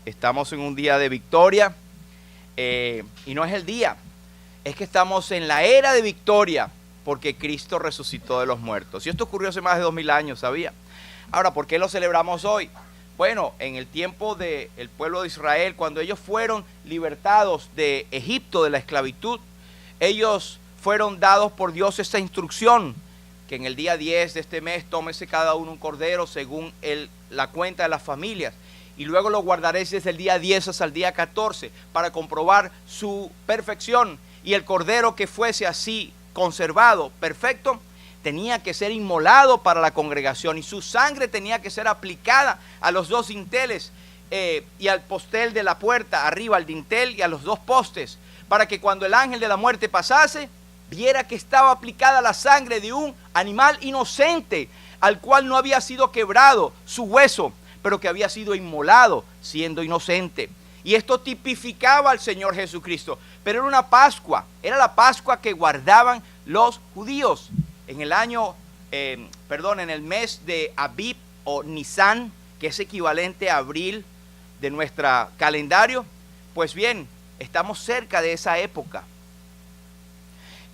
Estamos en un día de victoria y no es el día, es que estamos en la era de victoria porque Cristo resucitó de los muertos. Y esto ocurrió hace más de 2000 años, ¿sabía? Ahora, ¿por qué lo celebramos hoy? Bueno, en el tiempo del pueblo de Israel, cuando ellos fueron libertados de Egipto, de la esclavitud, ellos fueron dados por Dios esta instrucción, que en el día 10 de este mes tómese cada uno un cordero según la cuenta de las familias, y luego lo guardaréis desde el día 10 hasta el día 14 para comprobar su perfección. Y el cordero que fuese así conservado, perfecto, tenía que ser inmolado para la congregación y su sangre tenía que ser aplicada a los dos dinteles y al postel de la puerta, arriba al dintel y a los dos postes, para que cuando el ángel de la muerte pasase, viera que estaba aplicada la sangre de un animal inocente, al cual no había sido quebrado su hueso, pero que había sido inmolado siendo inocente. Y esto tipificaba al Señor Jesucristo, pero era una Pascua, era la Pascua que guardaban los judíos. En el año, en el mes de Abib o Nisan, que es equivalente a abril de nuestro calendario, pues bien, estamos cerca de esa época.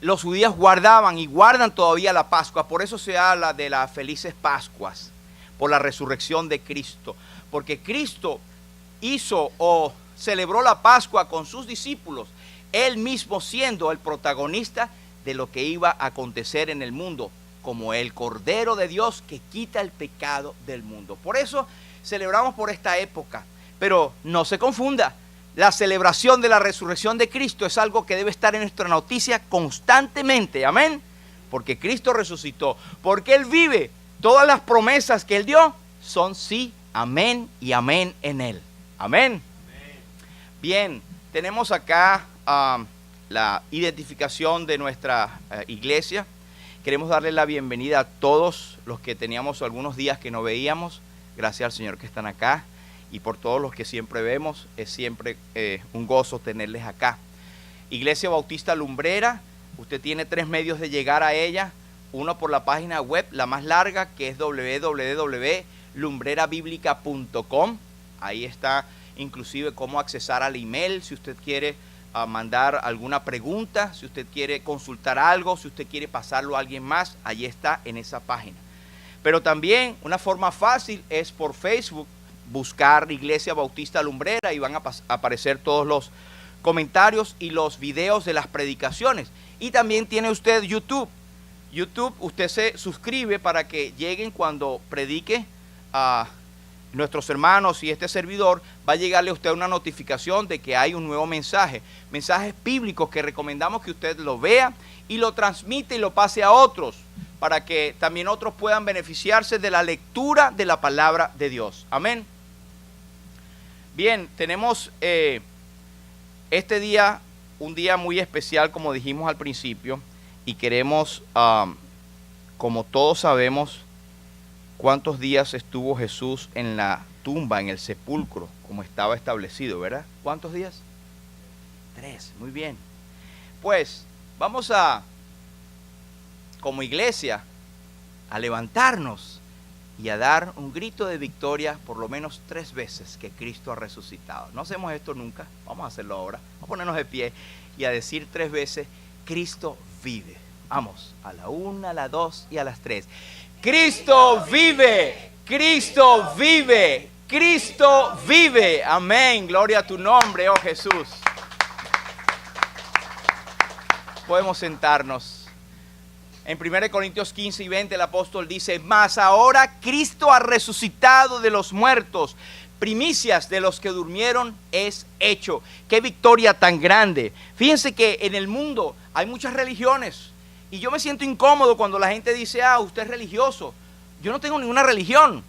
Los judíos guardaban y guardan todavía la Pascua, por eso se habla de las felices Pascuas, por la resurrección de Cristo, porque Cristo hizo o celebró la Pascua con sus discípulos, él mismo siendo el protagonista de lo que iba a acontecer en el mundo, como el Cordero de Dios que quita el pecado del mundo. Por eso celebramos por esta época, pero no se confunda. La celebración de la resurrección de Cristo es algo que debe estar en nuestra noticia constantemente, amén, porque Cristo resucitó, porque Él vive. Todas las promesas que Él dio son sí, amén y amén en Él, amén. Bien, tenemos acá la identificación de nuestra iglesia. Queremos darle la bienvenida a todos los que teníamos algunos días que no veíamos, gracias al Señor que están acá. Y por todos los que siempre vemos, es siempre un gozo tenerles acá. Iglesia Bautista Lumbrera, usted tiene 3 medios de llegar a ella. Uno por la página web, la más larga, que es www.lumbrerabiblica.com. Ahí está inclusive cómo accesar al email, si usted quiere mandar alguna pregunta, si usted quiere consultar algo, si usted quiere pasarlo a alguien más, ahí está en esa página. Pero también una forma fácil es por Facebook, buscar Iglesia Bautista Lumbrera y van a aparecer todos los comentarios y los videos de las predicaciones. Y también tiene usted YouTube. YouTube, usted se suscribe para que lleguen cuando predique a nuestros hermanos y este servidor, va a llegarle a usted una notificación de que hay un nuevo mensaje. Mensajes bíblicos que recomendamos que usted lo vea y lo transmite y lo pase a otros, para que también otros puedan beneficiarse de la lectura de la palabra de Dios. Amén. Bien, tenemos este día, un día muy especial, como dijimos al principio, y queremos, como todos sabemos, cuántos días estuvo Jesús en la tumba, en el sepulcro, como estaba establecido, ¿verdad? ¿Cuántos días? 3, muy bien. Pues vamos como iglesia, a levantarnos y a dar un grito de victoria por lo menos 3 veces que Cristo ha resucitado. No hacemos esto nunca, vamos a hacerlo ahora. Vamos a ponernos de pie y a decir 3 veces, Cristo vive. Vamos, a la 1, a la 2 y a las 3. Cristo vive, Cristo vive, Cristo vive. Amén, gloria a tu nombre, oh Jesús. Podemos sentarnos. En 1 Corintios 15 y 20 el apóstol dice, mas ahora Cristo ha resucitado de los muertos, primicias de los que durmieron es hecho. Qué victoria tan grande. Fíjense que en el mundo hay muchas religiones y yo me siento incómodo cuando la gente dice, usted es religioso. Yo no tengo ninguna religión.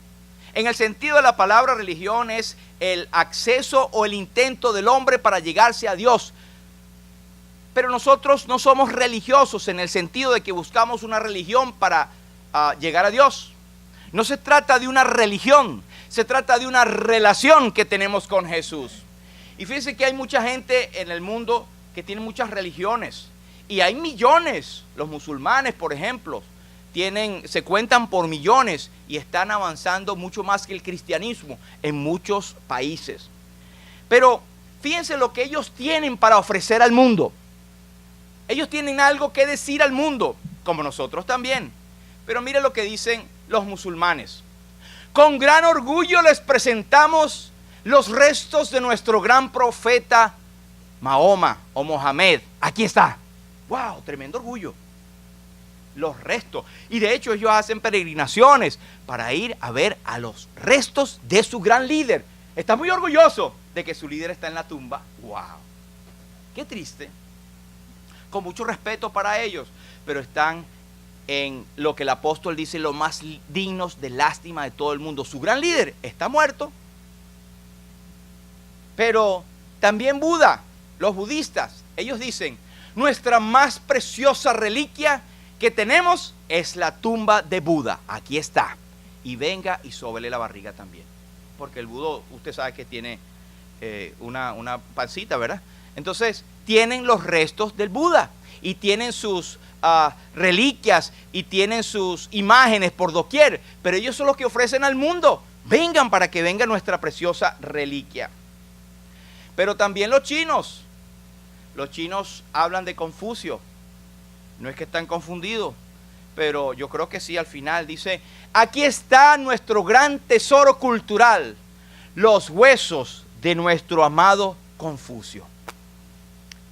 En el sentido de la palabra religión es el acceso o el intento del hombre para llegarse a Dios. Pero nosotros no somos religiosos en el sentido de que buscamos una religión para llegar a Dios. No se trata de una religión, se trata de una relación que tenemos con Jesús. Y fíjense que hay mucha gente en el mundo que tiene muchas religiones. Y hay millones, los musulmanes por ejemplo, se cuentan por millones y están avanzando mucho más que el cristianismo en muchos países. Pero fíjense lo que ellos tienen para ofrecer al mundo. Ellos tienen algo que decir al mundo, como nosotros también. Pero mire lo que dicen los musulmanes. Con gran orgullo les presentamos los restos de nuestro gran profeta Mahoma o Mohamed. Aquí está. ¡Wow! Tremendo orgullo. Los restos. Y de hecho ellos hacen peregrinaciones para ir a ver a los restos de su gran líder. Está muy orgulloso de que su líder está en la tumba. ¡Wow! ¡Qué triste! Con mucho respeto para ellos, pero están en lo que el apóstol dice, los más dignos de lástima de todo el mundo. Su gran líder está muerto. Pero también Buda, los budistas, ellos dicen, nuestra más preciosa reliquia que tenemos es la tumba de Buda. Aquí está. Y venga y sóbele la barriga también. Porque el Buda, usted sabe que tiene una pancita, ¿verdad? Entonces, tienen los restos del Buda y tienen sus reliquias y tienen sus imágenes por doquier, pero ellos son los que ofrecen al mundo. Vengan para que venga nuestra preciosa reliquia. Pero también los chinos hablan de Confucio. No es que están confundidos, pero yo creo que sí, al final dice, aquí está nuestro gran tesoro cultural, los huesos de nuestro amado Confucio.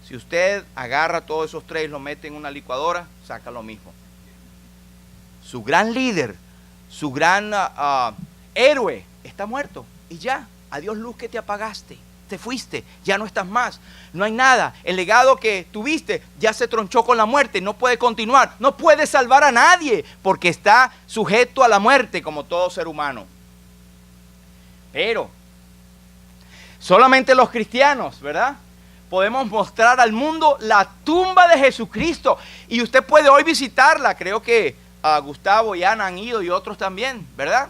Si usted agarra todos esos tres y los mete en una licuadora, saca lo mismo. Su gran líder, su gran héroe, está muerto. Y ya, adiós luz que te apagaste. Te fuiste, ya no estás más. No hay nada. El legado que tuviste ya se tronchó con la muerte. No puede continuar. No puede salvar a nadie porque está sujeto a la muerte como todo ser humano. Pero solamente los cristianos, ¿verdad?, podemos mostrar al mundo la tumba de Jesucristo. Y usted puede hoy visitarla. Creo que Gustavo y Ana han ido y otros también, ¿verdad?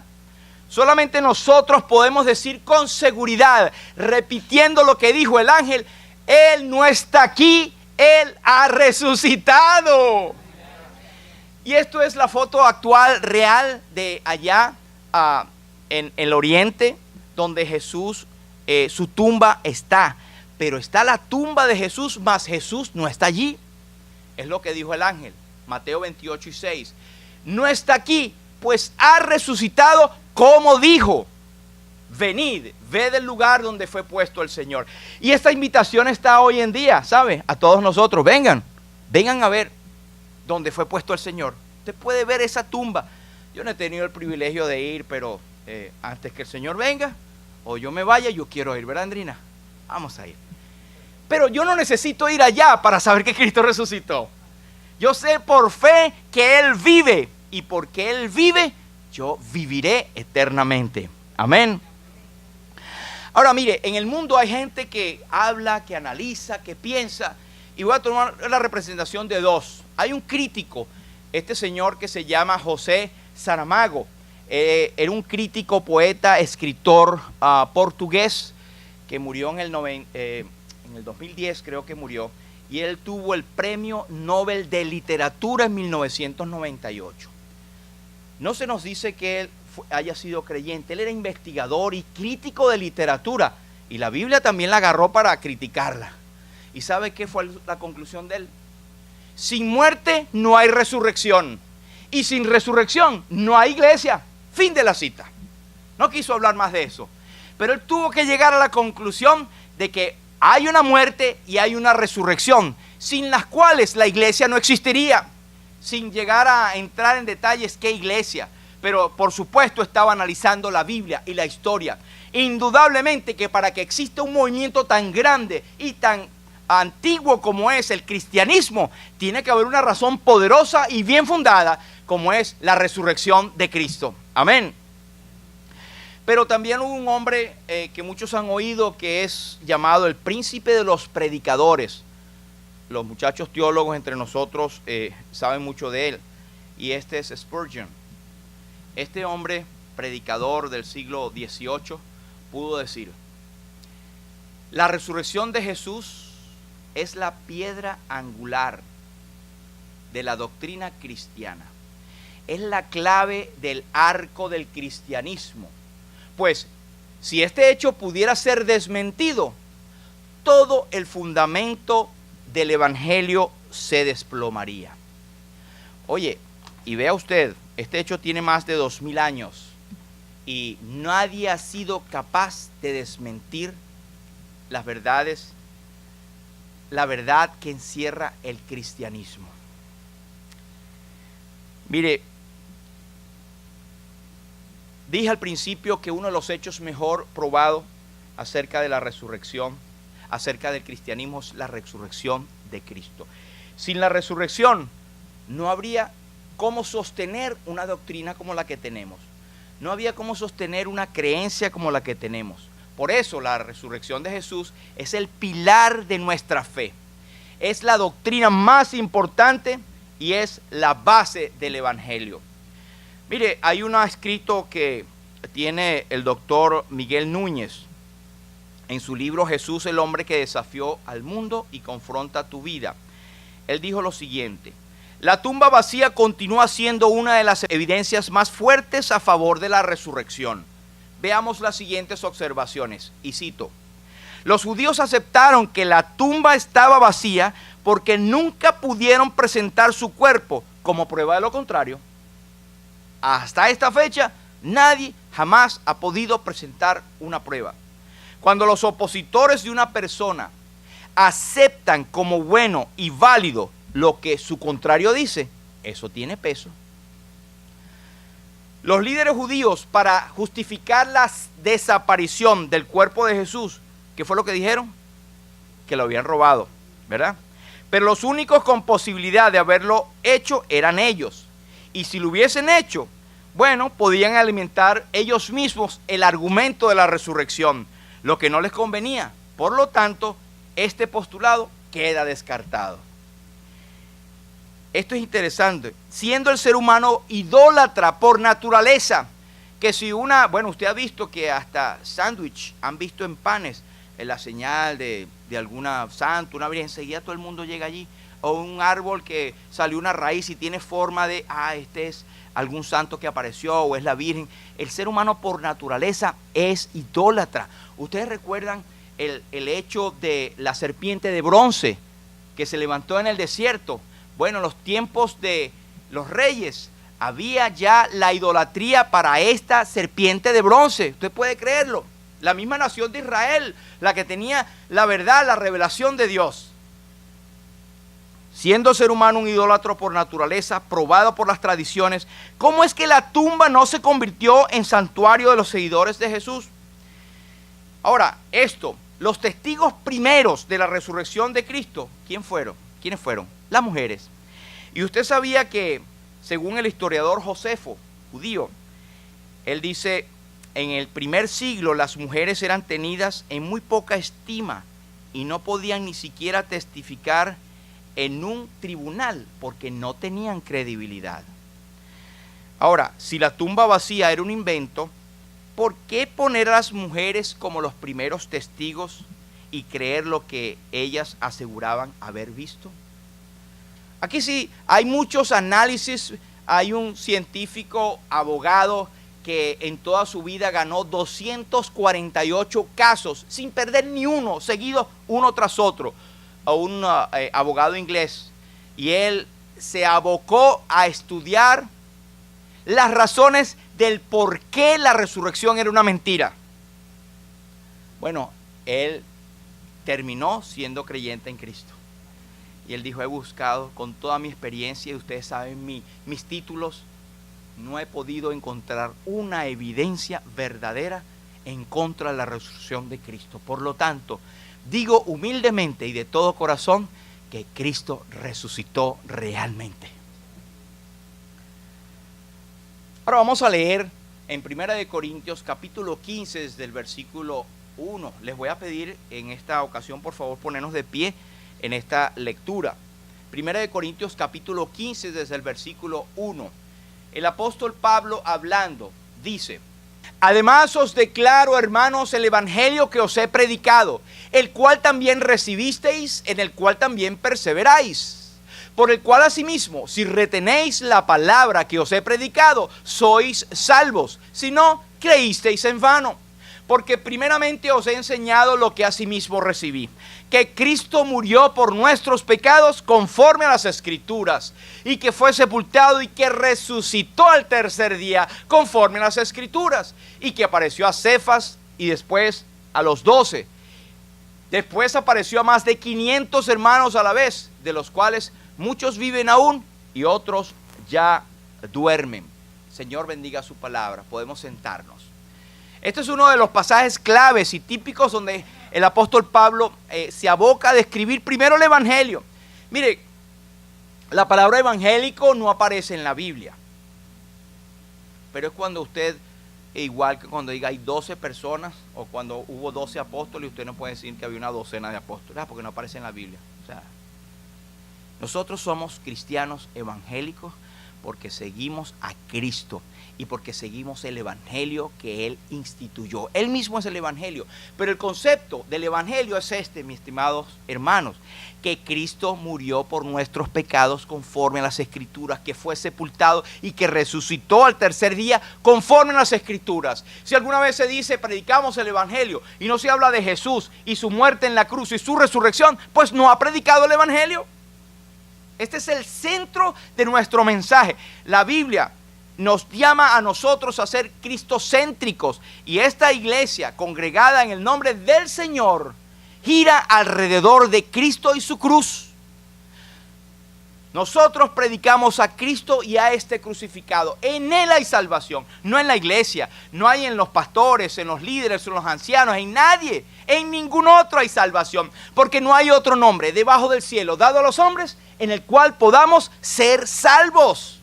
Solamente nosotros podemos decir con seguridad, repitiendo lo que dijo el ángel, Él no está aquí, Él ha resucitado. Y esto es la foto actual real de allá en el oriente, donde Jesús, su tumba está. Pero está la tumba de Jesús, mas Jesús no está allí. Es lo que dijo el ángel, Mateo 28:6. No está aquí, pues ha resucitado como dijo. Venid, ved el lugar donde fue puesto el Señor. Y esta invitación está hoy en día, ¿sabe? A todos nosotros, vengan a ver dónde fue puesto el Señor. Usted puede ver esa tumba. Yo no he tenido el privilegio de ir, pero antes que el Señor venga o yo me vaya, yo quiero ir, ¿verdad, Andrina? Vamos a ir. Pero yo no necesito ir allá para saber que Cristo resucitó. Yo sé por fe que Él vive. Y porque Él vive, yo viviré eternamente. Amén. Ahora mire, en el mundo hay gente que habla, que analiza, que piensa. Y voy a tomar la representación de dos. Hay un crítico, este señor que se llama José Saramago. Era un crítico, poeta, escritor portugués que murió en el 2010, creo que murió. Y él tuvo el Premio Nobel de Literatura en 1998. No se nos dice que él haya sido creyente. Él era investigador y crítico de literatura. Y la Biblia también la agarró para criticarla. ¿Y sabe qué fue la conclusión de él? Sin muerte no hay resurrección. Y sin resurrección no hay iglesia. Fin de la cita. No quiso hablar más de eso. Pero él tuvo que llegar a la conclusión de que hay una muerte y hay una resurrección, sin las cuales la iglesia no existiría. Sin llegar a entrar en detalles qué iglesia. Pero por supuesto estaba analizando la Biblia y la historia. Indudablemente que para que exista un movimiento tan grande y tan antiguo como es el cristianismo, tiene que haber una razón poderosa y bien fundada, como es la resurrección de Cristo. Amén. Pero también hubo un hombre que muchos han oído, que es llamado el príncipe de los predicadores. Los muchachos teólogos entre nosotros saben mucho de él. Y este es Spurgeon. Este hombre, predicador del siglo XVIII, pudo decir: la resurrección de Jesús es la piedra angular de la doctrina cristiana. Es la clave del arco del cristianismo. Pues Si este hecho pudiera ser desmentido, todo el fundamento del evangelio se desplomaría. Oye, y vea usted, este hecho tiene más de 2000 años y nadie ha sido capaz de desmentir las verdades, la verdad que encierra el cristianismo. Mire, dije al principio que uno de los hechos mejor probados acerca de la resurrección, acerca del cristianismo, es la resurrección de Cristo. Sin la resurrección no habría cómo sostener una doctrina como la que tenemos. No había cómo sostener una creencia como la que tenemos. Por eso la resurrección de Jesús es el pilar de nuestra fe. Es la doctrina más importante y es la base del evangelio. Mire, hay un escrito que tiene el doctor Miguel Núñez en su libro Jesús, el hombre que desafió al mundo y confronta tu vida. Él dijo lo siguiente: la tumba vacía continúa siendo una de las evidencias más fuertes a favor de la resurrección. Veamos las siguientes observaciones, y cito: los judíos aceptaron que la tumba estaba vacía porque nunca pudieron presentar su cuerpo como prueba de lo contrario. Hasta esta fecha, nadie jamás ha podido presentar una prueba. Cuando los opositores de una persona aceptan como bueno y válido lo que su contrario dice, eso tiene peso. Los líderes judíos, para justificar la desaparición del cuerpo de Jesús, ¿qué fue lo que dijeron? Que lo habían robado, ¿verdad? Pero los únicos con posibilidad de haberlo hecho eran ellos. Y si lo hubiesen hecho, bueno, podían alimentar ellos mismos el argumento de la resurrección, lo que no les convenía. Por lo tanto, este postulado queda descartado. Esto es interesante. Siendo el ser humano idólatra por naturaleza, que si bueno, usted ha visto que hasta sándwich han visto en panes, en la señal de alguna santo, una virgen, enseguida todo el mundo llega allí. O un árbol que salió una raíz y tiene forma de, este es algún santo que apareció o es la virgen. El ser humano por naturaleza es idólatra. Ustedes recuerdan el hecho de la serpiente de bronce que se levantó en el desierto. Bueno, en los tiempos de los reyes había ya la idolatría para esta serpiente de bronce. Usted puede creerlo. La misma nación de Israel, la que tenía la verdad, la revelación de Dios. Siendo ser humano un idólatra por naturaleza, probado por las tradiciones, ¿cómo es que la tumba no se convirtió en santuario de los seguidores de Jesús? Ahora, los testigos primeros de la resurrección de Cristo, ¿quiénes fueron? Las mujeres. Y usted sabía que, según el historiador Josefo, judío, él dice, en el primer siglo las mujeres eran tenidas en muy poca estima y no podían ni siquiera testificar en un tribunal porque no tenían credibilidad. Ahora, si la tumba vacía era un invento, ¿por qué poner a las mujeres como los primeros testigos y creer lo que ellas aseguraban haber visto? Aquí sí hay muchos análisis. Hay un científico abogado que en toda su vida ganó 248 casos sin perder ni uno, seguido uno tras otro, a un abogado inglés, y él se abocó a estudiar las razones del por qué la resurrección era una mentira. Bueno, él terminó siendo creyente en Cristo. Y él dijo, he buscado con toda mi experiencia, y ustedes saben mis títulos, no he podido encontrar una evidencia verdadera en contra de la resurrección de Cristo. Por lo tanto, digo humildemente y de todo corazón que Cristo resucitó realmente. Ahora vamos a leer en 1 Corintios capítulo 15 desde el versículo 1. Les voy a pedir en esta ocasión, por favor, ponernos de pie en esta lectura. 1 Corintios capítulo 15 desde el versículo 1. El apóstol Pablo hablando dice: además os declaro, hermanos, el evangelio que os he predicado, el cual también recibisteis, en el cual también perseveráis, por el cual asimismo, si retenéis la palabra que os he predicado, sois salvos, si no, creísteis en vano. Porque primeramente os he enseñado lo que asimismo recibí, que Cristo murió por nuestros pecados conforme a las Escrituras, y que fue sepultado y que resucitó al tercer día conforme a las Escrituras, y que apareció a Cefas y después a los 12. Después apareció a más de 500 hermanos a la vez, de los cuales muchos viven aún y otros ya duermen. Señor, bendiga su palabra. Podemos sentarnos. Este es uno de los pasajes claves y típicos donde el apóstol Pablo se aboca a describir primero el Evangelio. Mire, la palabra evangélico no aparece en la Biblia, pero es cuando usted, igual que cuando diga hay 12 personas o cuando hubo 12 apóstoles, usted no puede decir que había una docena de apóstoles, porque no aparece en la Biblia. O sea, nosotros somos cristianos evangélicos porque seguimos a Cristo y porque seguimos el Evangelio que Él instituyó. Él mismo es el Evangelio. Pero el concepto del Evangelio es este, mis estimados hermanos, que Cristo murió por nuestros pecados conforme a las Escrituras, que fue sepultado y que resucitó al tercer día conforme a las Escrituras. Si alguna vez se dice predicamos el Evangelio y no se habla de Jesús y su muerte en la cruz y su resurrección, pues no ha predicado el Evangelio. Este es el centro de nuestro mensaje. La Biblia nos llama a nosotros a ser cristocéntricos, y esta iglesia congregada en el nombre del Señor gira alrededor de Cristo y su cruz. Nosotros predicamos a Cristo y a este crucificado. En Él hay salvación, no en la iglesia, no hay en los pastores, en los líderes, en los ancianos, en nadie. En ningún otro hay salvación, porque no hay otro nombre debajo del cielo dado a los hombres en el cual podamos ser salvos.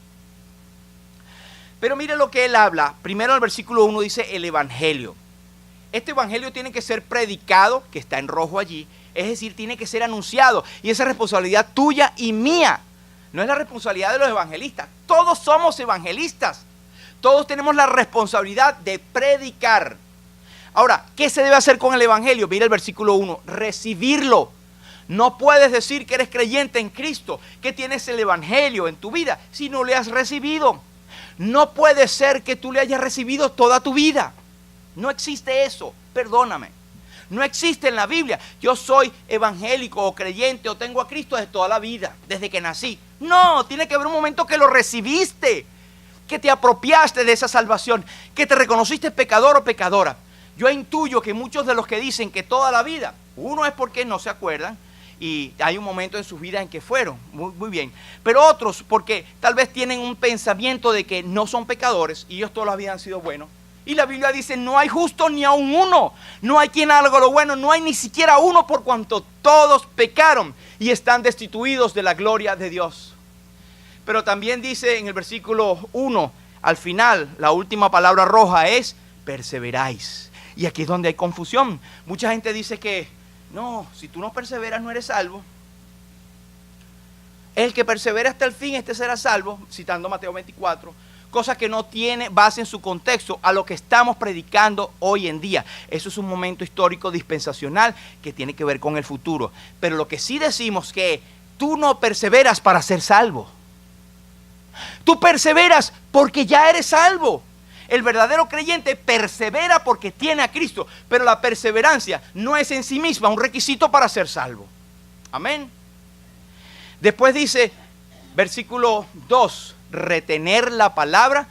Pero mire lo que él habla. Primero el versículo 1 dice el Evangelio. Este Evangelio tiene que ser predicado, que está en rojo allí, es decir, tiene que ser anunciado, y esa es responsabilidad tuya y mía. No es la responsabilidad de los evangelistas. Todos somos evangelistas. Todos tenemos la responsabilidad de predicar. Ahora, ¿qué se debe hacer con el Evangelio? Mira el versículo 1, recibirlo. No puedes decir que eres creyente en Cristo, que tienes el Evangelio en tu vida, si no le has recibido. No puede ser que tú le hayas recibido toda tu vida. No existe eso, perdóname. No existe en la Biblia. Yo soy evangélico o creyente o tengo a Cristo desde toda la vida, desde que nací. No, tiene que haber un momento que lo recibiste, que te apropiaste de esa salvación, que te reconociste pecador o pecadora. Yo intuyo que muchos de los que dicen que toda la vida, uno es porque no se acuerdan y hay un momento en sus vidas en que fueron, muy bien. Pero otros porque tal vez tienen un pensamiento de que no son pecadores y ellos toda la vida han sido buenos. Y la Biblia dice, no hay justo ni aun uno, no hay quien haga lo bueno, no hay ni siquiera uno, por cuanto todos pecaron y están destituidos de la gloria de Dios. Pero también dice en el versículo 1, al final, la última palabra roja es, perseveráis. Y aquí es donde hay confusión. Mucha gente dice que, no, si tú no perseveras no eres salvo. El que persevera hasta el fin, este será salvo, citando Mateo 24. Cosa que no tiene base en su contexto a lo que estamos predicando hoy en día. Eso es un momento histórico dispensacional que tiene que ver con el futuro. Pero lo que sí decimos es que tú no perseveras para ser salvo. Tú perseveras porque ya eres salvo. El verdadero creyente persevera porque tiene a Cristo, pero la perseverancia no es en sí misma un requisito para ser salvo. Amén. Después dice, versículo 2, retener la palabra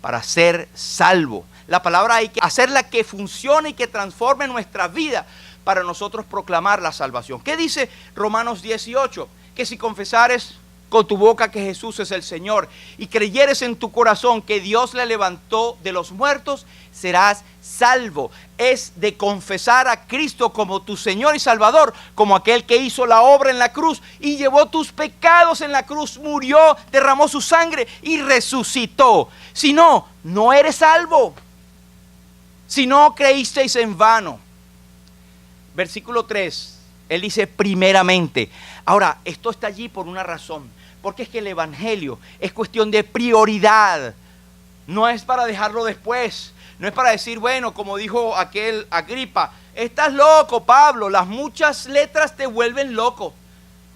para ser salvo. La palabra hay que hacerla que funcione y que transforme nuestra vida para nosotros proclamar la salvación. ¿Qué dice Romanos 18? Que si confesares con tu boca que Jesús es el Señor y creyeres en tu corazón que Dios le levantó de los muertos, serás salvo. Es de confesar a Cristo como tu Señor y Salvador, como aquel que hizo la obra en la cruz y llevó tus pecados en la cruz, murió, derramó su sangre y resucitó. Si no, no eres salvo. Si no creísteis en vano. Versículo 3, él dice primeramente. Ahora, esto está allí por una razón, porque es que el Evangelio es cuestión de prioridad. No es para dejarlo después. No es para decir, bueno, como dijo aquel Agripa, estás loco, Pablo, las muchas letras te vuelven loco.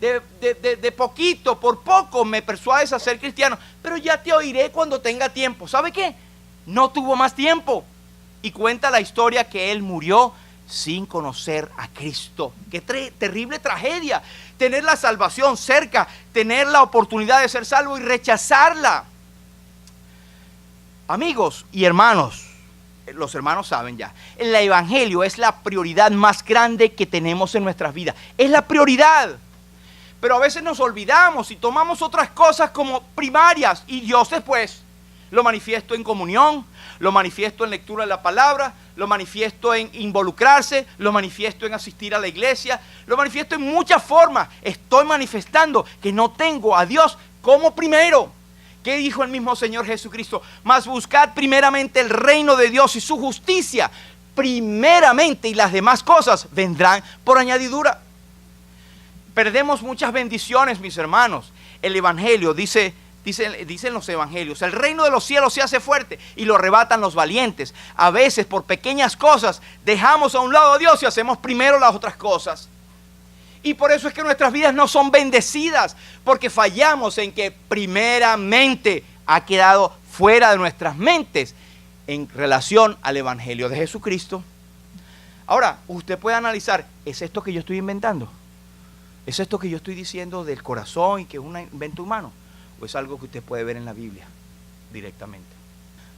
De poquito, por poco me persuades a ser cristiano, pero ya te oiré cuando tenga tiempo. ¿Sabe qué? No tuvo más tiempo. y cuenta la historia que él murió sin conocer a Cristo. Qué terrible tragedia, tener la salvación cerca, tener la oportunidad de ser salvo y rechazarla. Amigos y hermanos, los hermanos saben ya, el evangelio es la prioridad más grande que tenemos en nuestras vidas. Es la prioridad. Pero a veces nos olvidamos y tomamos otras cosas como primarias y Dios después lo manifiesto en comunión, lo manifiesto en lectura de la palabra, lo manifiesto en involucrarse, lo manifiesto en asistir a la iglesia, lo manifiesto en muchas formas. Estoy manifestando que no tengo a Dios como primero. ¿Qué dijo el mismo Señor Jesucristo? Mas buscad primeramente el reino de Dios y su justicia, primeramente, y las demás cosas vendrán por añadidura. Perdemos muchas bendiciones, mis hermanos. El evangelio dicen los evangelios, el reino de los cielos se hace fuerte y lo arrebatan los valientes. A veces por pequeñas cosas dejamos a un lado a Dios y hacemos primero las otras cosas. Y por eso es que nuestras vidas no son bendecidas, porque fallamos en que primeramente ha quedado fuera de nuestras mentes en relación al evangelio de Jesucristo. Ahora, usted puede analizar, ¿es esto que yo estoy inventando? ¿Es esto que yo estoy diciendo del corazón y que es un invento humano? ¿O es algo que usted puede ver en la Biblia directamente?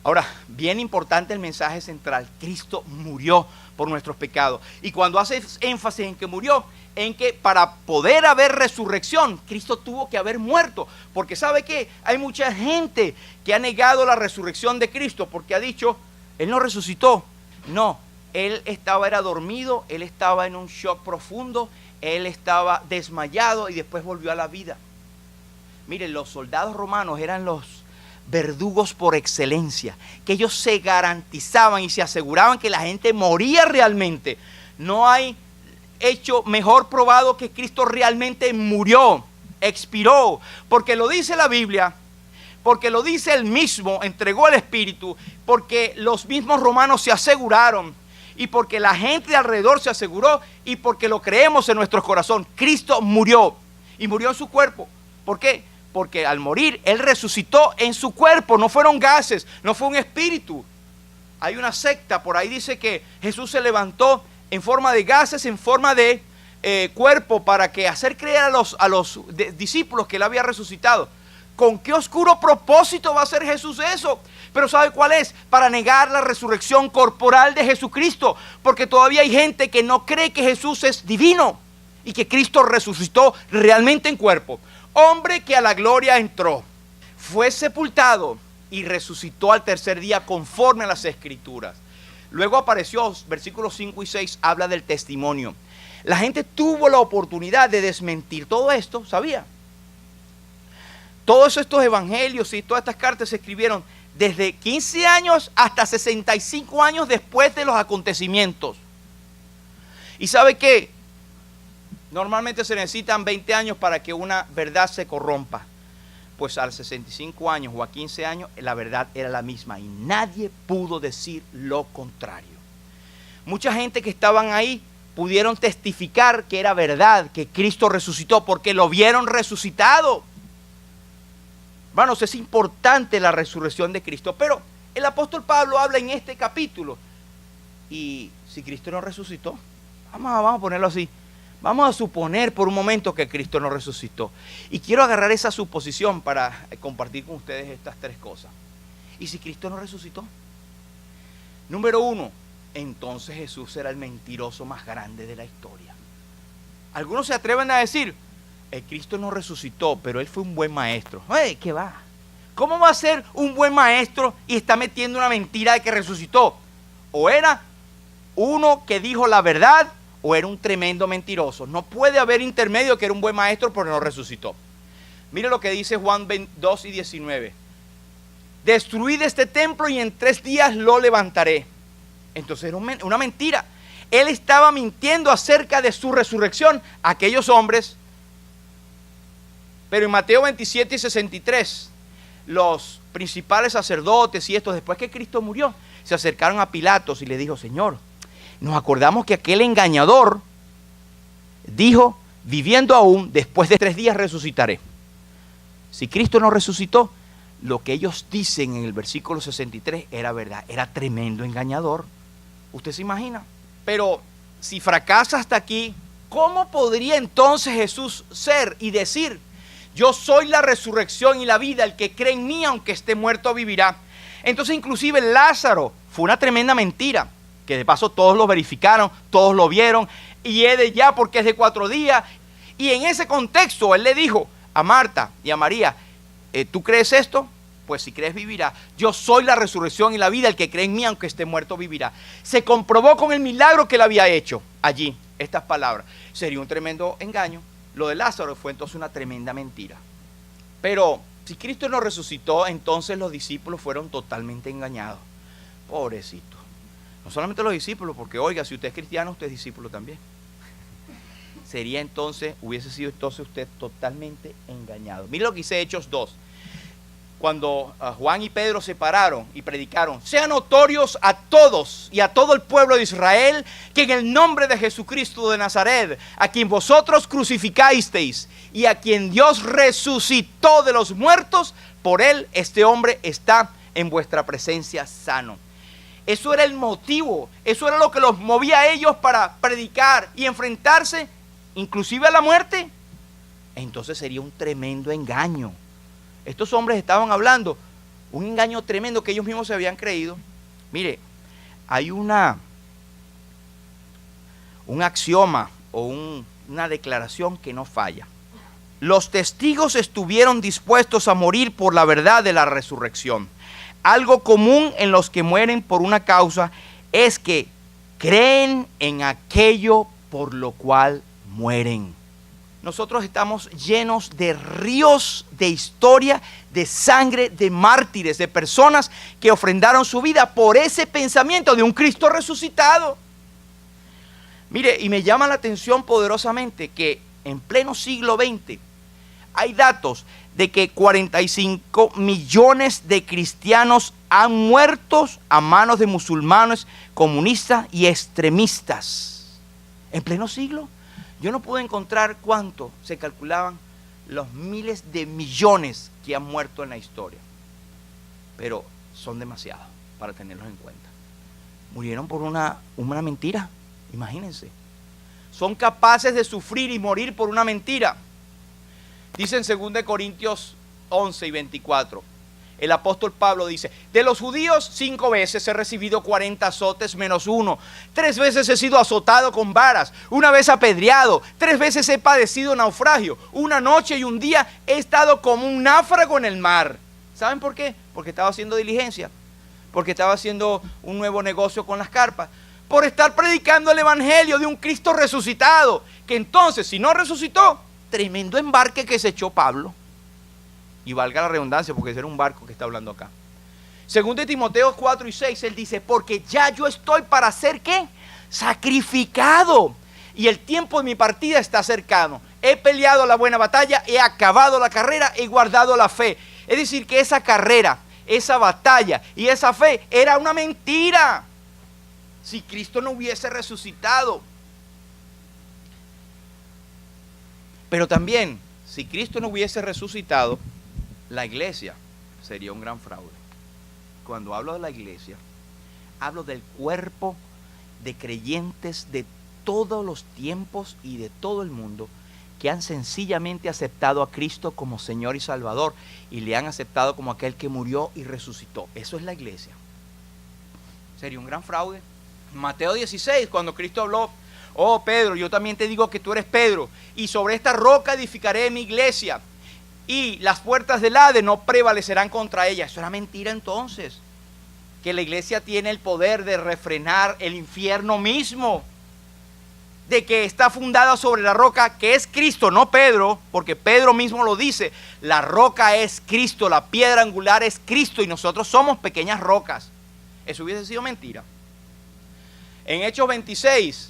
Ahora, bien importante el mensaje central. Cristo murió por nuestros pecados. Y cuando hace énfasis en que murió, en que para poder haber resurrección, Cristo tuvo que haber muerto. Porque ¿sabe qué? Hay mucha gente que ha negado la resurrección de Cristo porque ha dicho, Él no resucitó. No, Él era dormido, Él estaba en un shock profundo, Él estaba desmayado y después volvió a la vida. Miren, los soldados romanos eran los verdugos por excelencia, que ellos se garantizaban y se aseguraban que la gente moría realmente. No hay hecho mejor probado que Cristo realmente murió, expiró, porque lo dice la Biblia, porque lo dice Él mismo, entregó el Espíritu, porque los mismos romanos se aseguraron, y porque la gente de alrededor se aseguró, y porque lo creemos en nuestro corazón. Cristo murió, y murió en su cuerpo. ¿Por qué? Porque al morir, Él resucitó en su cuerpo, no fueron gases, no fue un espíritu. Hay una secta, por ahí dice que Jesús se levantó en forma de gases, en forma de cuerpo, para que hacer creer a los discípulos que Él había resucitado. ¿Con qué oscuro propósito va a hacer Jesús eso? Pero ¿sabe cuál es? Para negar la resurrección corporal de Jesucristo, porque todavía hay gente que no cree que Jesús es divino y que Cristo resucitó realmente en cuerpo. Hombre que a la gloria entró, fue sepultado y resucitó al tercer día conforme a las Escrituras. Luego apareció, versículos 5 y 6, habla del testimonio. La gente tuvo la oportunidad de desmentir todo esto, ¿sabía? Todos estos evangelios y todas estas cartas se escribieron desde 15 años hasta 65 años después de los acontecimientos. ¿Y sabe qué? Normalmente se necesitan 20 años para que una verdad se corrompa. Pues a 65 años o a 15 años la verdad era la misma y nadie pudo decir lo contrario. Mucha gente que estaban ahí pudieron testificar que era verdad, que Cristo resucitó porque lo vieron resucitado. Hermanos, es importante la resurrección de Cristo, pero el apóstol Pablo habla en este capítulo. Y si Cristo no resucitó, vamos a ponerlo así. Vamos a suponer por un momento que Cristo no resucitó. Y quiero agarrar esa suposición para compartir con ustedes estas tres cosas. ¿Y si Cristo no resucitó? Número uno, entonces Jesús será el mentiroso más grande de la historia. Algunos se atreven a decir, Cristo no resucitó, pero Él fue un buen maestro. ¿Qué va? ¿Cómo va a ser un buen maestro y está metiendo una mentira de que resucitó? O era uno que dijo la verdad, o era un tremendo mentiroso. No puede haber intermedio, que era un buen maestro pero no resucitó. Mire lo que dice Juan 2 y 19. Destruid este templo y en 3 días lo levantaré. Entonces era una mentira. Él estaba mintiendo acerca de su resurrección a aquellos hombres. Pero en Mateo 27 y 63, los principales sacerdotes y estos, después que Cristo murió, se acercaron a Pilatos y le dijo, Señor, nos acordamos que aquel engañador dijo, viviendo aún, después de 3 días resucitaré. Si Cristo no resucitó, lo que ellos dicen en el versículo 63 era verdad, era tremendo engañador. ¿Usted se imagina? Pero si fracasa hasta aquí, ¿cómo podría entonces Jesús ser y decir: yo soy la resurrección y la vida, el que cree en mí aunque esté muerto vivirá? Entonces inclusive Lázaro fue una tremenda mentira, que de paso todos lo verificaron, todos lo vieron, y es de ya porque es de 4 días. Y en ese contexto él le dijo a Marta y a María: ¿tú crees esto? Pues si crees vivirá. Yo soy la resurrección y la vida, el que cree en mí aunque esté muerto vivirá. Se comprobó con el milagro que él había hecho allí, estas palabras. Sería un tremendo engaño. Lo de Lázaro fue entonces una tremenda mentira. Pero si Cristo no resucitó, entonces los discípulos fueron totalmente engañados. Pobrecito. No solamente los discípulos, porque oiga, si usted es cristiano, usted es discípulo también. Sería entonces, hubiese sido entonces usted totalmente engañado. Mire lo que dice Hechos 2. Cuando Juan y Pedro se pararon y predicaron: sean notorios a todos y a todo el pueblo de Israel que en el nombre de Jesucristo de Nazaret, a quien vosotros crucificasteis y a quien Dios resucitó de los muertos, por él este hombre está en vuestra presencia sano. Eso era el motivo, eso era lo que los movía a ellos para predicar y enfrentarse inclusive a la muerte. Entonces sería un tremendo engaño. Estos hombres estaban hablando un engaño tremendo que ellos mismos se habían creído. Mire, hay un axioma o una declaración que no falla. Los testigos estuvieron dispuestos a morir por la verdad de la resurrección. Algo común en los que mueren por una causa es que creen en aquello por lo cual mueren. Nosotros estamos llenos de ríos de historia, de sangre, de mártires, de personas que ofrendaron su vida por ese pensamiento de un Cristo resucitado. Mire, y me llama la atención poderosamente que en pleno siglo XX hay datos de que 45 millones de cristianos han muerto a manos de musulmanes, comunistas y extremistas. En pleno siglo. Yo no pude encontrar cuánto se calculaban los miles de millones que han muerto en la historia. Pero son demasiados para tenerlos en cuenta. Murieron por una mentira, imagínense. Son capaces de sufrir y morir por una mentira. Dice en 2 Corintios 11 y 24. El apóstol Pablo dice: de los judíos 5 veces he recibido 40 azotes menos 1. 3 veces he sido azotado con varas. 1 vez apedreado. 3 veces he padecido naufragio. 1 noche y 1 día he estado como un náufrago en el mar. ¿Saben por qué? Porque estaba haciendo diligencia. Porque estaba haciendo un nuevo negocio con las carpas. Por estar predicando el evangelio de un Cristo resucitado. Que entonces, si no resucitó, tremendo embarque que se echó Pablo. Y valga la redundancia, porque ese era un barco que está hablando acá. Según de Timoteo 4 y 6, él dice: porque ya yo estoy para ser, ¿qué? Sacrificado. Y el tiempo de mi partida está cercano. He peleado la buena batalla, he acabado la carrera, he guardado la fe. Es decir, que esa carrera, esa batalla y esa fe era una mentira. Si Cristo no hubiese resucitado. Pero también, si Cristo no hubiese resucitado, la iglesia sería un gran fraude. Cuando hablo de la iglesia, hablo del cuerpo de creyentes de todos los tiempos y de todo el mundo que han sencillamente aceptado a Cristo como Señor y Salvador y le han aceptado como aquel que murió y resucitó. Eso es la iglesia. Sería un gran fraude. Mateo 16, cuando Cristo habló: oh Pedro, yo también te digo que tú eres Pedro, y sobre esta roca edificaré mi iglesia, y las puertas del Hades no prevalecerán contra ella. Eso era mentira entonces. Que la iglesia tiene el poder de refrenar el infierno mismo. De que está fundada sobre la roca que es Cristo, no Pedro, porque Pedro mismo lo dice. La roca es Cristo, la piedra angular es Cristo, y nosotros somos pequeñas rocas. Eso hubiese sido mentira. En Hechos 26...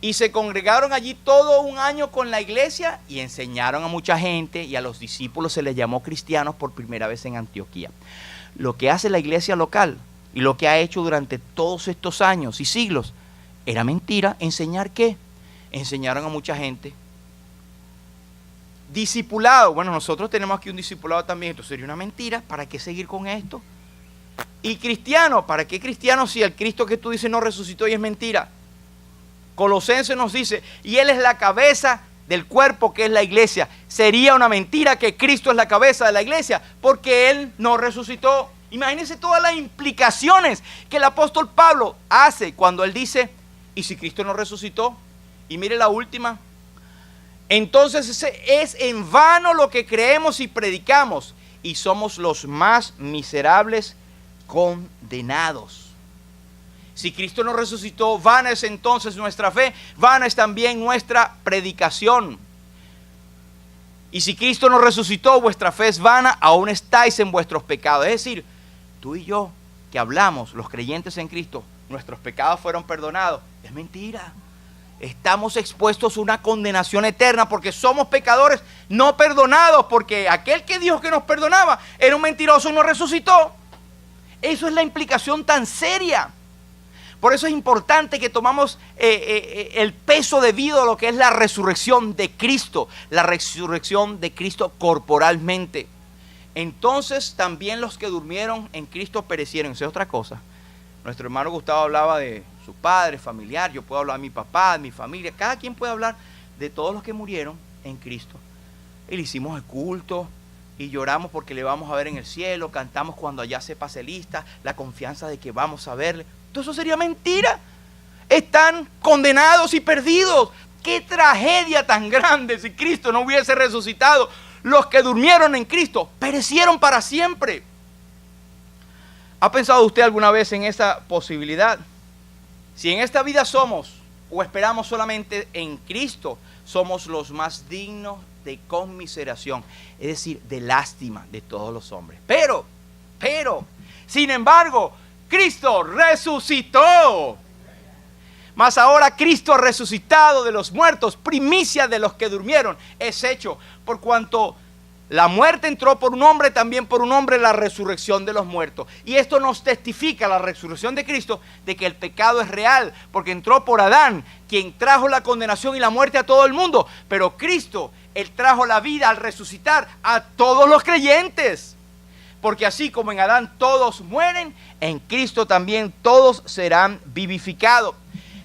y se congregaron allí todo un año con la iglesia y enseñaron a mucha gente, y a los discípulos se les llamó cristianos por primera vez en Antioquía. Lo que hace la iglesia local y lo que ha hecho durante todos estos años y siglos era mentira. ¿Enseñar qué? Enseñaron a mucha gente Discipulado. Bueno, nosotros tenemos aquí un discipulado también. Esto sería una mentira. ¿Para qué seguir con esto? Y cristiano. ¿Para qué cristiano si el Cristo que tú dices no resucitó y es mentira? Colosenses nos dice, y Él es la cabeza del cuerpo que es la iglesia. Sería una mentira que Cristo es la cabeza de la iglesia porque Él no resucitó. Imagínense todas las implicaciones que el apóstol Pablo hace cuando él dice, ¿y si Cristo no resucitó? Y mire la última. Entonces es en vano lo que creemos y predicamos, y somos los más miserables condenados. Si Cristo no resucitó, vana es entonces nuestra fe, vana es también nuestra predicación. Y si Cristo no resucitó, vuestra fe es vana, aún estáis en vuestros pecados. Es decir, tú y yo que hablamos, los creyentes en Cristo, nuestros pecados fueron perdonados. Es mentira. Estamos expuestos a una condenación eterna porque somos pecadores no perdonados, porque aquel que dijo que nos perdonaba era un mentiroso y no resucitó. Eso es la implicación tan seria. Por eso es importante que tomamos el peso debido a lo que es la resurrección de Cristo corporalmente. Entonces también los que durmieron en Cristo perecieron. Esa es otra cosa. Nuestro hermano Gustavo hablaba de su padre, familiar. Yo puedo hablar de mi papá, de mi familia. Cada quien puede hablar de todos los que murieron en Cristo. Y le hicimos el culto y lloramos porque le vamos a ver en el cielo. Cantamos cuando allá se pase lista, la confianza de que vamos a verle. Todo eso sería mentira. Están condenados y perdidos. ¡Qué tragedia tan grande si Cristo no hubiese resucitado! Los que durmieron en Cristo perecieron para siempre. ¿Ha pensado usted alguna vez en esa posibilidad? Si en esta vida somos o esperamos solamente en Cristo, somos los más dignos de conmiseración, es decir, de lástima de todos los hombres. Pero, sin embargo, Cristo resucitó. Mas ahora Cristo resucitado de los muertos, primicia de los que durmieron, es hecho por cuanto la muerte entró por un hombre, también por un hombre la resurrección de los muertos. Y esto nos testifica la resurrección de Cristo de que el pecado es real, porque entró por Adán, quien trajo la condenación y la muerte a todo el mundo. Pero Cristo, Él trajo la vida al resucitar a todos los creyentes. Porque así como en Adán todos mueren, en Cristo también todos serán vivificados.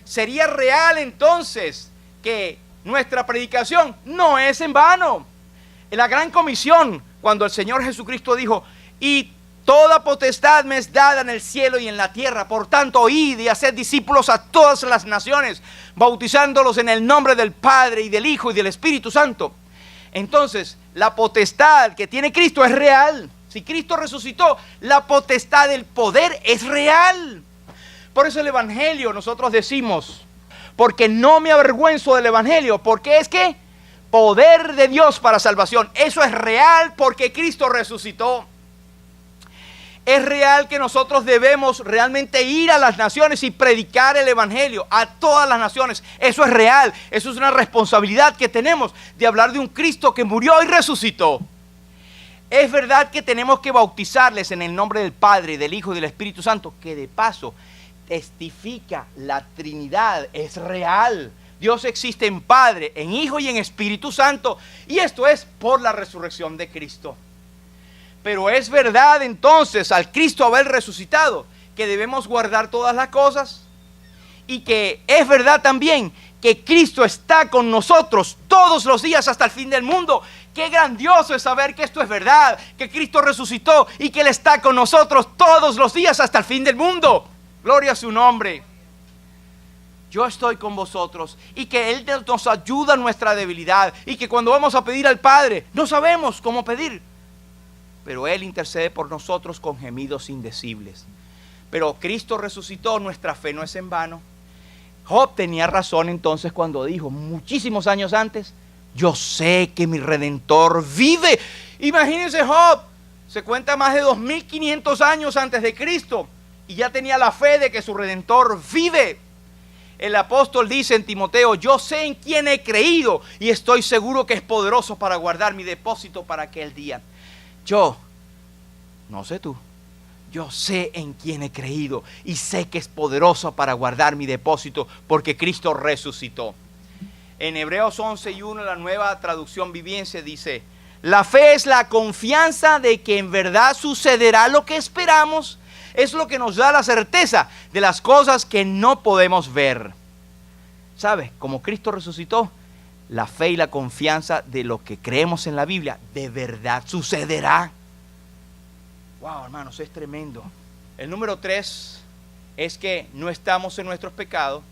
Sería real entonces que nuestra predicación no es en vano. En la gran comisión, cuando el Señor Jesucristo dijo, y toda potestad me es dada en el cielo y en la tierra, por tanto id y haced discípulos a todas las naciones, bautizándolos en el nombre del Padre y del Hijo y del Espíritu Santo. Entonces, la potestad que tiene Cristo es real. Si Cristo resucitó, la potestad del poder es real. Por eso el Evangelio nosotros decimos, porque no me avergüenzo del Evangelio, porque es que poder de Dios para salvación. Eso es real porque Cristo resucitó. Es real que nosotros debemos realmente ir a las naciones y predicar el Evangelio a todas las naciones. Eso es real. Eso es una responsabilidad que tenemos de hablar de un Cristo que murió y resucitó. Es verdad que tenemos que bautizarles en el nombre del Padre, del Hijo y del Espíritu Santo, que de paso testifica la Trinidad. Es real. Dios existe en Padre, en Hijo y en Espíritu Santo. Y esto es por la resurrección de Cristo. Pero es verdad entonces, al Cristo haber resucitado, que debemos guardar todas las cosas. Y que es verdad también que Cristo está con nosotros todos los días hasta el fin del mundo. Qué grandioso es saber que esto es verdad, que Cristo resucitó y que Él está con nosotros todos los días hasta el fin del mundo. Gloria a su nombre. Yo estoy con vosotros, y que Él nos ayuda en nuestra debilidad, y que cuando vamos a pedir al Padre no sabemos cómo pedir, pero Él intercede por nosotros con gemidos indecibles. Pero Cristo resucitó, nuestra fe no es en vano. Job tenía razón entonces cuando dijo, muchísimos años antes, yo sé que mi Redentor vive. Imagínense, Job se cuenta más de 2500 años antes de Cristo y ya tenía la fe de que su Redentor vive. El apóstol dice en Timoteo, yo sé en quién he creído y estoy seguro que es poderoso para guardar mi depósito para aquel día. Yo, no sé tú, yo sé en quién he creído y sé que es poderoso para guardar mi depósito porque Cristo resucitó. En Hebreos 11:1, la Nueva Traducción Viviente dice: la fe es la confianza de que en verdad sucederá lo que esperamos. Es lo que nos da la certeza de las cosas que no podemos ver. ¿Sabes? Como Cristo resucitó, la fe y la confianza de lo que creemos en la Biblia de verdad sucederá. Wow, hermanos, es tremendo. El número 3 es que no estamos en nuestros pecados,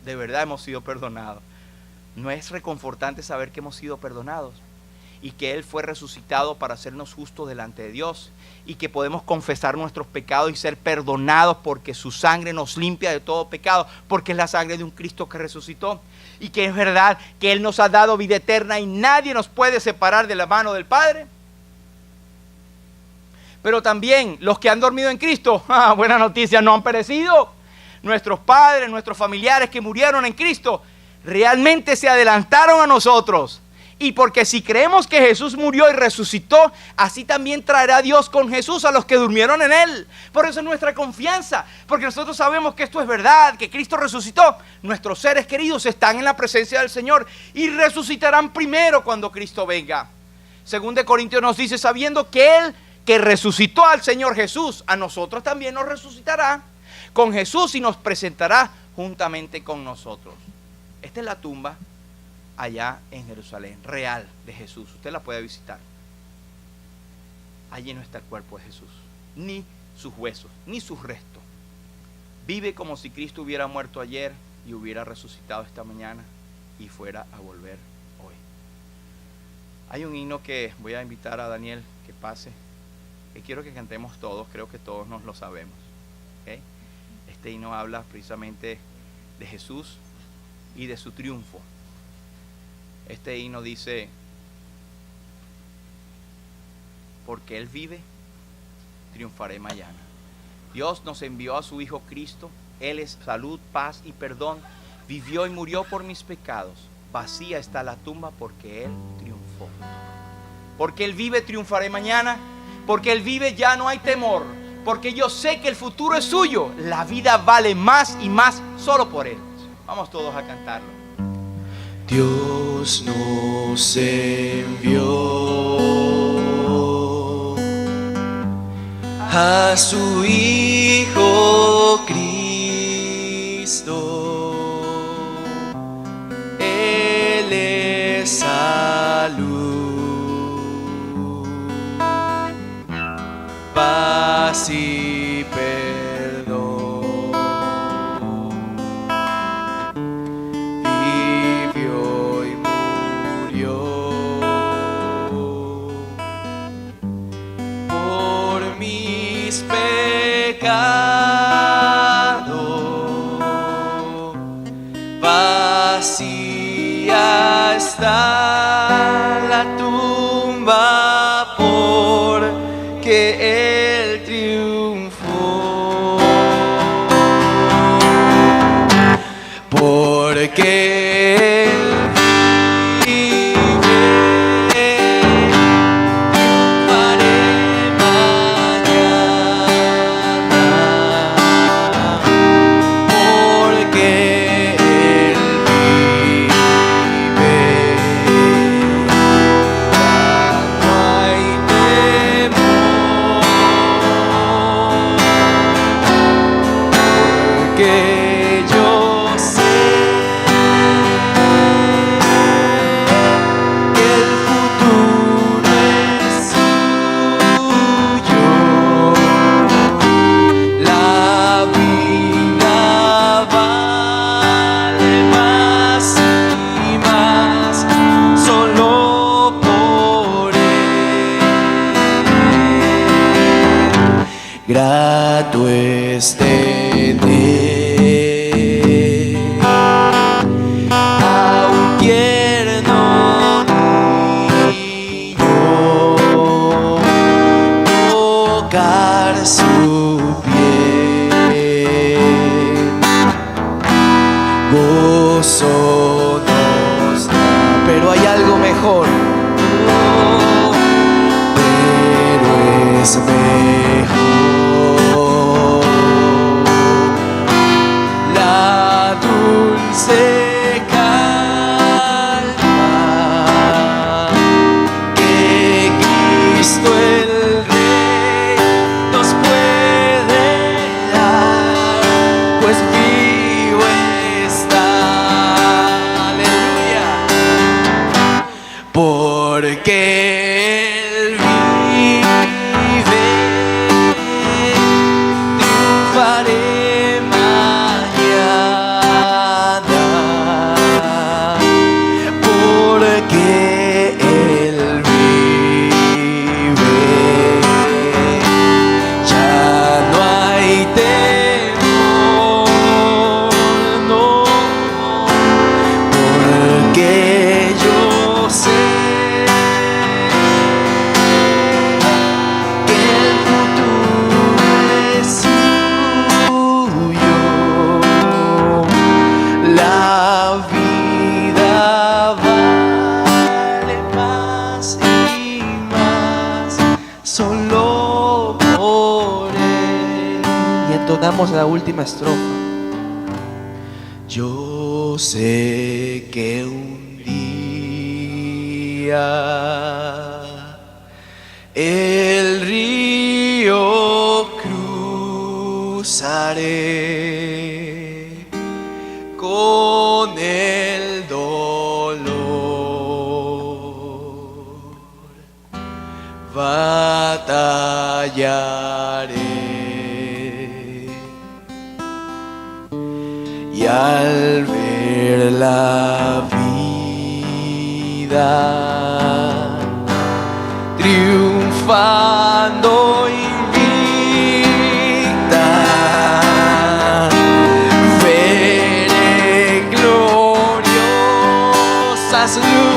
de verdad hemos sido perdonados. ¿No es reconfortante saber que hemos sido perdonados? Y que Él fue resucitado para hacernos justos delante de Dios, y que podemos confesar nuestros pecados y ser perdonados porque su sangre nos limpia de todo pecado, porque es la sangre de un Cristo que resucitó, y que es verdad que Él nos ha dado vida eterna y nadie nos puede separar de la mano del Padre. Pero también los que han dormido en Cristo, buena noticia, no han perecido. Nuestros padres, nuestros familiares que murieron en Cristo realmente se adelantaron a nosotros. Y porque si creemos que Jesús murió y resucitó, así también traerá Dios con Jesús a los que durmieron en Él. Por eso es nuestra confianza, porque nosotros sabemos que esto es verdad, que Cristo resucitó. Nuestros seres queridos están en la presencia del Señor y resucitarán primero cuando Cristo venga. Según de Corintios nos dice: sabiendo que Él que resucitó al Señor Jesús, a nosotros también nos resucitará con Jesús y nos presentará juntamente con nosotros. Esta es la tumba allá en Jerusalén, real, de Jesús. Usted la puede visitar. Allí no está el cuerpo de Jesús, ni sus huesos, ni sus restos. Vive como si Cristo hubiera muerto ayer y hubiera resucitado esta mañana y fuera a volver hoy. Hay un himno que voy a invitar a Daniel que pase, que quiero que cantemos todos, creo que todos nos lo sabemos. ¿Okay? Este himno habla precisamente de Jesús y de su triunfo. Este himno dice: porque Él vive, triunfaré mañana. Dios nos envió a su Hijo Cristo. Él es salud, paz y perdón. Vivió y murió por mis pecados. Vacía está la tumba porque Él triunfó. Porque Él vive, triunfaré mañana. Porque Él vive, ya no hay temor. Porque yo sé que el futuro es suyo. La vida vale más y más solo por Él. Vamos todos a cantarlo. Dios nos envió a su Hijo Cristo. Él es salud, paz y perdón. Vivió y murió por mis pecados. Vacía está la tumba porque Él triunfó. Porque Él vive, triunfaré mañana. Porque Él vive, no hay temor. Porque yo sé que el futuro es suyo. La vida vale más y más solo por Él. Grato esté a un tierno niño tocar su piel. Gozo nos da, pero hay algo mejor. Pero es mejor la dulce canción leamos la última estrofa. Yo sé que un día el río cruzaré con el dolor, batallaré y al ver la vida triunfando invicta, veré gloriosas luces